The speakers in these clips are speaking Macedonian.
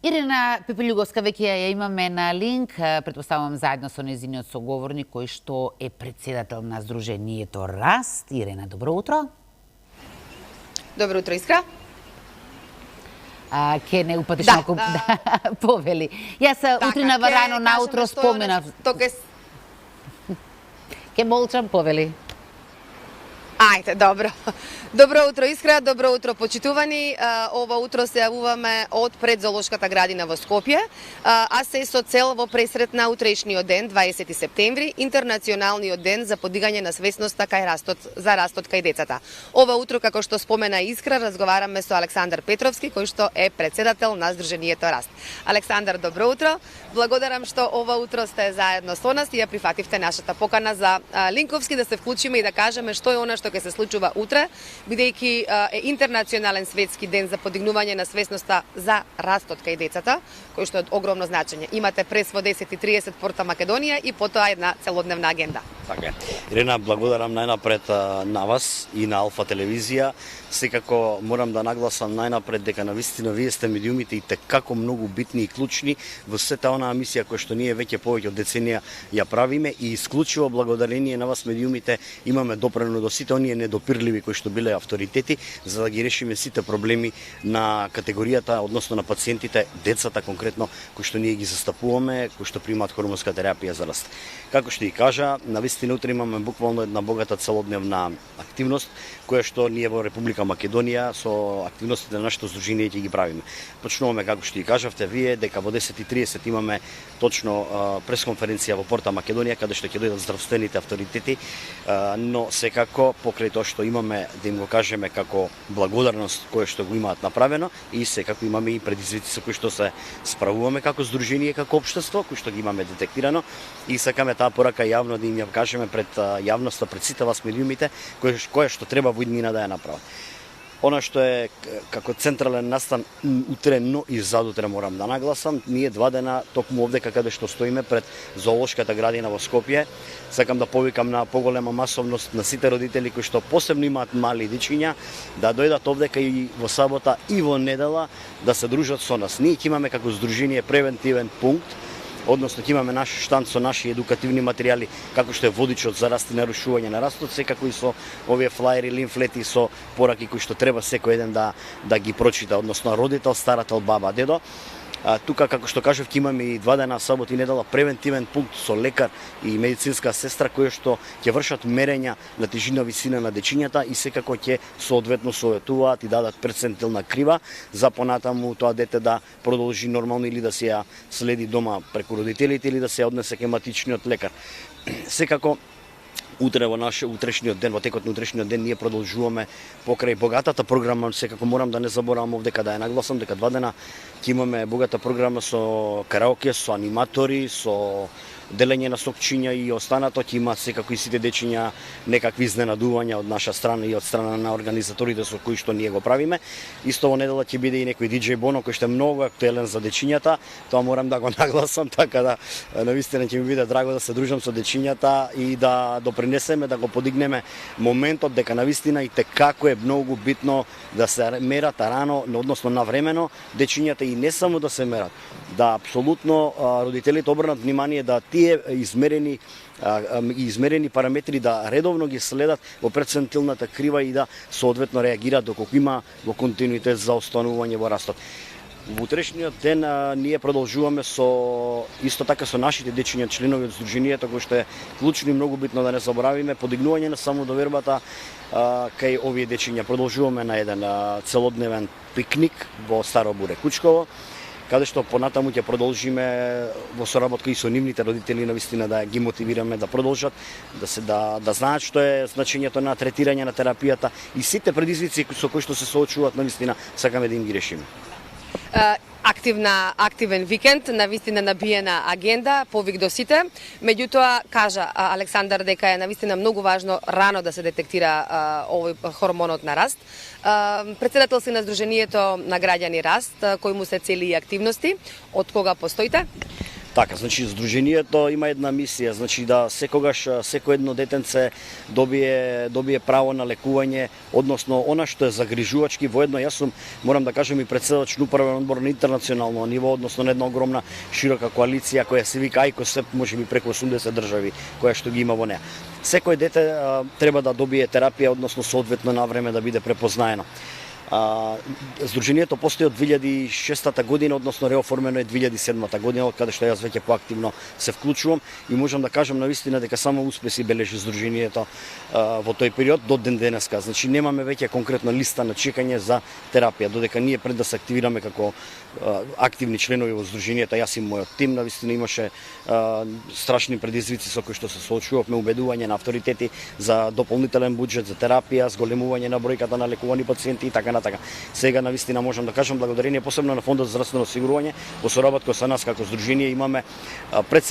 Ирена Пепелјуговска веќе ја имаме на линк, претпоставувам заедно со нејзиниот соговорник кој што е председател на Сдруженијето Раст. Ирена, добро утро. Добро утро, Искра. Ке не упатиш малку повели. Јас утринава рано наутро споменав. Ке молчам, повели. Ајде, добро. Добро утро, Искра, добро утро, почитувани. Ова утро се јавуваме од пред Зоолошката градина во Скопје, а се со цел во пресрет на утрешниот ден, 20 септември, интернационалниот ден за подигање на свесноста за растот кај децата. Ова утро, како што спомена Искра, разговараме со Александар Петровски, кој што е председател на Сдруженијето Раст. Александар, добро утро. Благодарам што ова утро сте заедно со нас и ја прифативте нашата покана за линковски да се вклучиме и да кажеме што е она што ќе се случува утре, бидејќи е интернационален светски ден за подигнување на свесноста за растот кај децата, кој што е од огромно значење. Имате прес во 10:30 Порта Македонија и потоа една целодневна агенда. Така е. Ирена, благодарам најнапред на вас и на Алфа телевизија. Секако морам да нагласам најнапред дека навистина вие сте медиумите и како многу битни и клучни во сета онаа мисија која што ние веќе повеќе од деценија ја правиме и исклучиво благодарение на вас медиумите имаме допрено до сите оние недопирливи кои што биле авторитети за да ги решиме сите проблеми на категоријата, односно на пациентите, децата конкретно кои што ние ги застапуваме, кои што примаат хормонска терапија за раст. Како што и кажа, навистина утре имаме буквално една богата целодневна активност која што ние во Република Македонија со активностите на нашето здружение ќе ги правиме. Почнуваме како што и кажавте вие дека во 10:30 имаме точно пресконференција во Порта Македонија каде што ќе дојдат здравствените авторитети, но секако покрај тоа што имаме да им го кажеме како благодарност која што го имаат направено и секако имаме и предизвици со кои што се справуваме како здружение, како општество, кои што ги имаме детектирано и сакаме таа порака јавно да им ја кажеме пред јавноста, пред сите вас медиумите, која што треба во иднина да ја направат. Она што е како централен настан утре, но и задутре морам да нагласам, ние 2 дена токму овдека каде што стоиме пред Зоолошката градина во Скопје, сакам да повикам на поголема масовност на сите родители кои што посебно имаат мали дечиња да дојдат овдека и во сабота и во недела да се дружат со нас. Ние ќе имаме како здружение превентивен пункт, односно ќе имаме наш штанд со наши едукативни материјали, како што е водичот за раст и нарушување на растот, секако и со овие флаери, лимфлети со пораки кои што треба секој еден да ги прочита, односно родител, старател, баба, дедо. Тука, како што кажав, ќе имаме и 2 дена, сабот и недела, превентивен пункт со лекар и медицинска сестра кои што ќе вршат мерења на тежина, висина на дечињата и секако ќе соодветно советуваат и дадат перцентилна крива за понатаму тоа дете да продолжи нормално или да се ја следи дома преку родителите или да се однесе кај матичниот лекар. Секако утре во утрешниот ден, во текот на утрешниот ден ние продолжуваме покрај богатата програма, секако морам да не заборавам овдека да ја нагласам дека 2 дена ќе имаме богата програма со караоке, со аниматори, со делење на сокчиња и останато, ќе има секако и сите дечиња некакви изненадувања од наша страна и од страна на организаторите со кои што ние го правиме. Исто во недела ќе биде и некој диџеј Боно кој што е многу актуелен за дечињата, тоа морам да го нагласам, така да навистина ќе ми биде драго да се дружам со дечињата и да допринесеме, да го подигнеме моментот дека навистина и како е многу битно да се мерат рано, односно навремено дечињата и не само да се мерат, да апсолутно родителите обрнат внимание да тие измерени параметри да редовно ги следат во перцентилната крива и да соодветно реагираат доколку има во континуитет за останување во растот. Во утрешниот ден ние продолжуваме исто така со нашите дечиња членови од Сдруженијето, кој што е клучно и многу битно да не заборавиме, подигнување на самодовербата кај овие дечиња. Продолжуваме на еден целодневен пикник во Старо Буре Кучково, каде што понатаму ќе продолжиме во соработка и со нивните родители навистина да ги мотивираме да продолжат, да знаат што е значењето на третирање на терапијата и сите предизвици со кои што се соочуваат навистина сакаме да им ги решиме. Активен викенд, навистина набиена агенда, повик до сите. Меѓутоа, кажа Александар дека е навистина многу важно рано да се детектира овој хормонот на раст. Председател си на Сдруженијето на граѓани Раст, кој му се цели и активности. Од кога постоите? Така, значи Сдруженијето има една мисија, значи да секогаш секој едно детенце добие право на лекување, односно она што е загрижувачки. Воедно јас сум, морам да кажам, и председател на управен одбор на интернационално ниво, односно на една огромна широка коалиција која се вика АјКОС, можеби преку 80 држави која што ги има во неа. Секој дете треба да добие терапија, односно соодветно на време да биде препознаено. Сдруженијето постои од 2006 година, односно реоформено е 2007 година, од каде што јас веќе поактивно се вклучувам и можам да кажам навистина дека само успеси бележи Сдруженијето во тој период до ден денеска. Значи немаме веќе конкретна листа на чекање за терапија, додека ние пред да се активираме како активни членови во Сдруженијето, јас и мојот тим, навистина имаше страшни предизвици со кои што се соочувавме, убедување на авторитети за дополнителен буџет за терапија, зголемување на бројката на лекувани пациенти и така натака. Сега навистина можам да кажам благодарение посебно на Фондот за здравствено осигурување, во соработка со нас како здружение имаме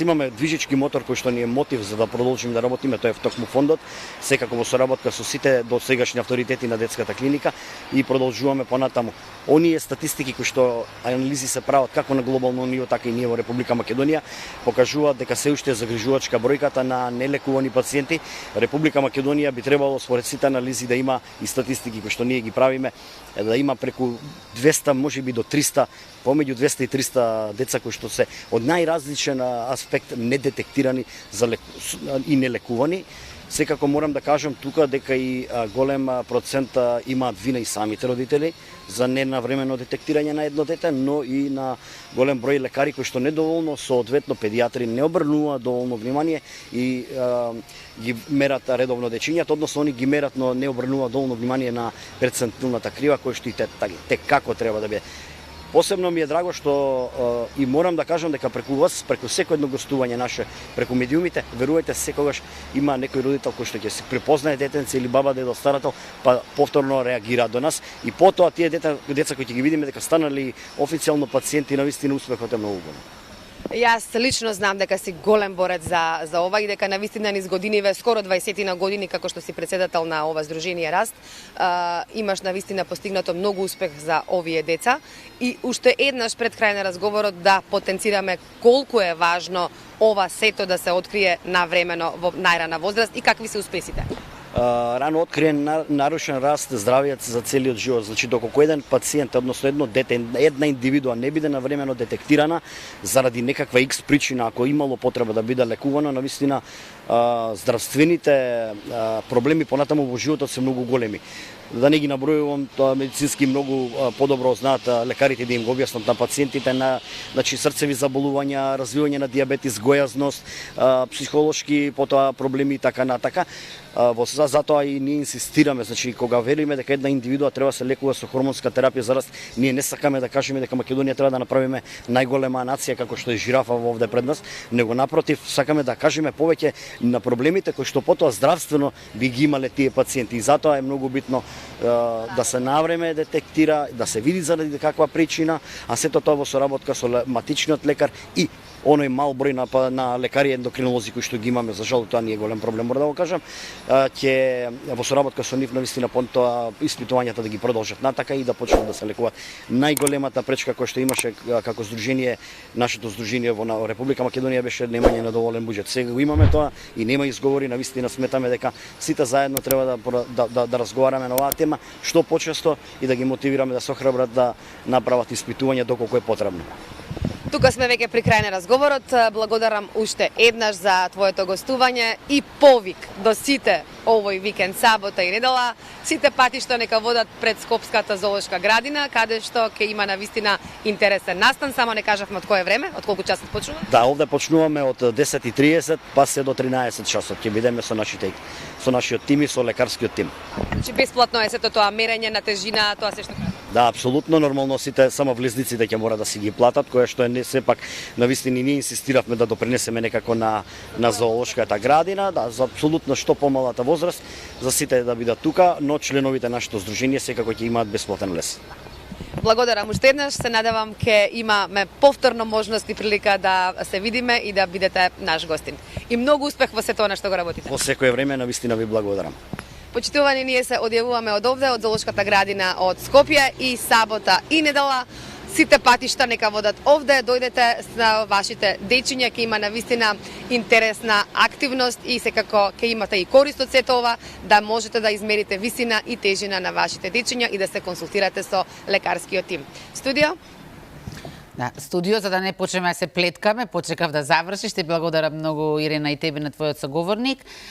имаме движечки мотор кој што ни е мотив за да продолжиме да работиме, тоа е токму фондот, секако во соработка со сите досегашни авторитети на детската клиника и продолжуваме понатаму. Оние статистики кои што анализи се прават како на глобално ниво, така и ние во Република Македонија, покажуваат дека се уште е загрижувачка бројката на нелекувани пациенти. Република Македонија би требало според сите анализи да има и статистики кои што ние ги правиме, да има преку 200, можеби до 300, помеѓу 200 и 300 деца кои што се од најразличен аспект недетектирани и нелекувани. Секако морам да кажам тука дека и голем процент имаат вина и самите родители за ненавремено детектирање на едно дете, но и на голем број лекари кои што недоволно, соодветно педиатри, не обрнуваат доволно внимание и ги мерат редовно дечињата, односно они ги мерат, но не обрнуваат доволно внимание на перцентилната крива која што и те како треба да биде. Посебно ми е драго што и морам да кажам дека преку вас, преку секој едно гостување наше, преку медиумите, верувајте, секогаш има некој родител кој што ќе се препознае детенце или баба, дедо, старател, па повторно реагира до нас и потоа тие деца кои ќе ги видиме дека станали официјално пациенти, навистина успехот е многу голем. Јас лично знам дека си голем борец за ова и дека навистина низ годиниве, скоро 20 на години како што си председател на ова Сдружение Раст, имаш навистина постигнато многу успех за овие деца и уште еднаш пред крај на разговорот да потенцираме колку е важно ова сето да се открие навремено во најрана возраст и какви се успесите. Рано откриен нарушен раст здравијат за целиот живот. Значи доколку еден пациент, односно едно дете, една индивидуа не биде навремено детектирана заради некаква X причина, ако имало потреба да биде лекувано, навистина здравствените проблеми понатаму во животот се многу големи. Да не ги набројувам, тоа медицински многу подобро знаат лекарите да им го објаснат на пациентите, значи срцеви заболувања, развивање на дијабетис, гојазност, психолошки потоа проблеми и така натака. Затоа и ние инсистираме, значи кога вериме дека една индивидуа треба се лекува со хормонска терапија за раст, ние не сакаме да кажеме дека Македонија треба да направиме најголема нација како што е жирафа овде пред нас, него напротив сакаме да кажеме повеќе на проблемите кои што потоа здравствено би ги имале тие пациенти и затоа е многу битно да се навреме детектира, да се види заради каква причина, а сето тоа во соработка со матичниот лекар и оној мал број на лекари ендокринолози кои што ги имаме, за жал тоа не е голем проблем, мора да го кажам, ќе во соработка со нив навистина понтоа испитувањата да ги продолжат натака и да почнат да се лекуваат. Најголемата пречка која што имаше како здружение, нашето здружение во Република Македонија беше немање на доволен буџет. Сега го имаме тоа и нема изговори, навистина сметаме дека сите заедно треба да разговараме на оваа тема што почесто и да ги мотивираме да се охрабрат да направат испитување доколку е потребно. Тука сме веќе при крај на разговорот. Благодарам уште еднаш за твоето гостување и повик до сите овој викенд, сабота и недела. Сите патишта нека водат пред Скопската зоолошка градина, каде што ќе има навистина интересен настан. Само не кажавме од кое време, од колку часот почнува? Да, овде почнуваме од 10:30 па се до 13 часот. Ќе бидеме со нашиот тим и со лекарскиот тим. Значи бесплатно е сето тоа мерење на тежина, тоа се што кажа. Да, апсолутно, нормално сите само влезниците ќе мора да си ги платат, која што е не сепак навистина ние инсистиравме да допринесеме некако на зоолошката градина, да, за апсолутно што помалата возраст, за сите да бидат тука, но членовите на нашето здружение секако ќе имаат бесплатен лес. Благодарам уште еднаш, се надевам ќе имаме повторно можност и прилика да се видиме и да бидете наш гостин. И многу успех во сето на што го работите. Во секое време навистина ви благодарам. Почитувани, ние се одјавуваме од овде, од Зоолошката градина од Скопје и сабота и недела сите патишта нека водат овде, дојдете на вашите дечиња, ќе има навистина интересна активност и секако ќе имате и корист од сето ова, да можете да измерите висина и тежина на вашите дечиња и да се консултирате со лекарскиот тим. Студио? Да, студио, за да не почнеме да се плеткаме, почекав да завршиш. Те благодарам многу, Ирена, и тебе на твојот соговорник.